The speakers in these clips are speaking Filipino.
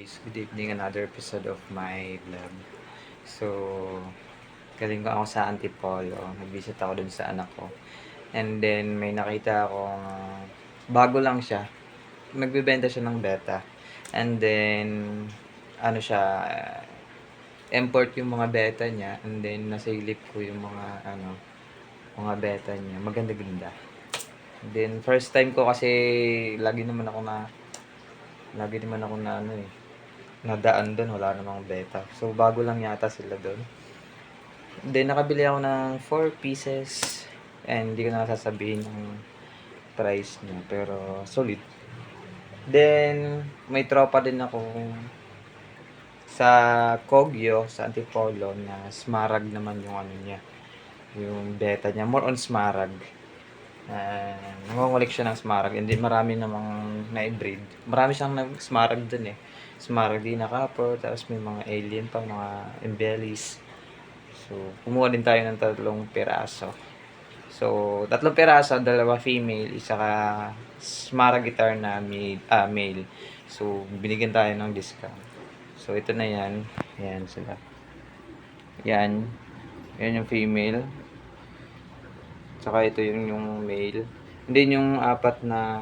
Guys, good evening, another episode of my vlog. So, galing ko ako sa Antipolo. Nag-visit ako dun sa anak ko. And then, may nakita akong bago lang siya. Nagbebenta siya ng beta. And then, ano siya, import yung mga beta niya. And then, nasilip ko yung mga beta niya. Maganda-ganda. And then, first time ko kasi, lagi naman ako na nadaan doon, wala namang beta. So, bago lang yata sila doon. Then, nakabili ako ng 4 pieces. And, hindi ko na sasabihin yung price niya. Pero, solid. Then, may tropa din ako sa Kogyo, sa Antipolo, na Smarag naman yung ano niya. Yung beta niya. More on Smarag. Nangungulik siya ng Smarag. And then, marami namang na-breed. Marami siyang Smarag dun eh. Smaragdina copper, tapos may mga alien pa, mga embellies. So, kumuha din tayo ng 3 piraso. So, 3 piraso, 2 female, isa ka Smaragitar na male. So, binigyan tayo ng discount. So, ito na yan. Yan sila. Yan. Yan yung female. Saka ito yung male. And then yung 4 na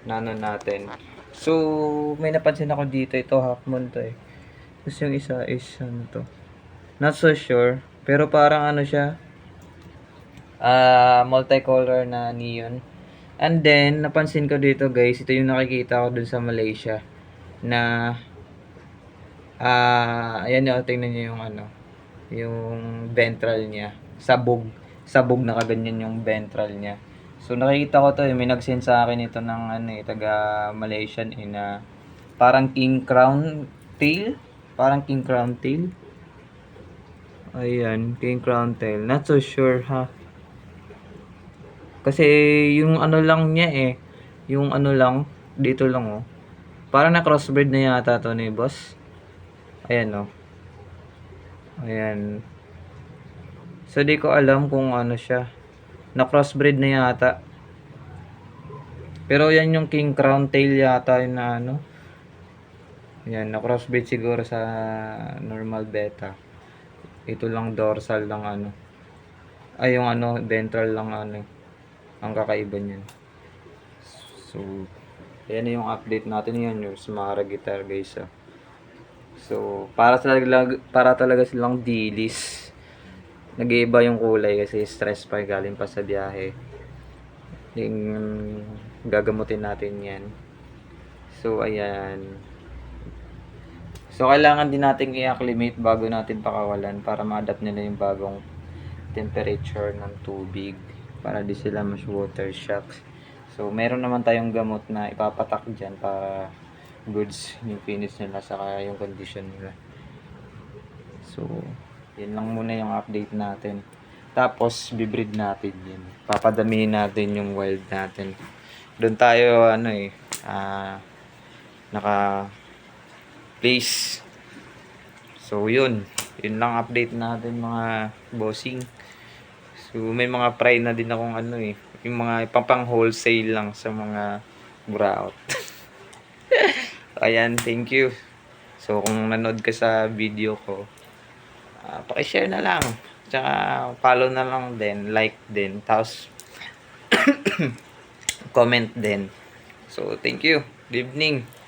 nano natin. So, may napansin ako dito. Ito, half moon to eh. Tapos yung isa is, ano to? Not so sure. Pero parang ano siya. Multicolor na neon. And then, napansin ko dito guys. Ito yung nakikita ko dun sa Malaysia. Na, ayan yung, tingnan nyo yung ano. Yung ventral niya. Sabog. Sabog na kaganyan yung ventral niya. So, nakikita ko to, may nag-send sa akin ito ng taga Malaysian na parang king crown tail. Parang king crown tail. Ayan, king crown tail. Not so sure ha. Kasi yung ano lang niya eh. Yung ano lang, dito lang oh. Parang na crossbreed na yata to ni boss. Ayan oh. Ayan. So, di ko alam kung ano siya. Na crossbreed na yata. Pero yan yung king crown tail yata yun na ano. Yan, na crossbreed siguro sa normal beta. Ito lang dorsal lang ano. Ay yung ano, ventral lang ano. Ang kakaiba niyan. So, yan yung update natin yan. Yung Smaragitar guys ah. So, para talaga silang dilis. Nag-iiba yung kulay kasi stress pa galing pa sa biyahe. Yung gagamutin natin yan. So, ayan. So, kailangan din natin i-acclimate bago natin pakawalan para ma-adapt nila yung bagong temperature ng tubig para di sila mas water shocks. So, meron naman tayong gamot na ipapatak dyan para goods yung finish nila saka yung condition nila. So, yun lang muna yung update natin. Tapos, bibreed natin yun. Papadamihin natin yung wild natin. Doon tayo, naka place. So, yun. Yun lang update natin mga bossing. So, may mga fry na din akong yung mga pang wholesale lang sa mga buraot. Ayan, thank you. So, kung nanood ka sa video ko, paki-share na lang. Tsaka follow na lang din, like din, tapos comment din. So, thank you. Good evening.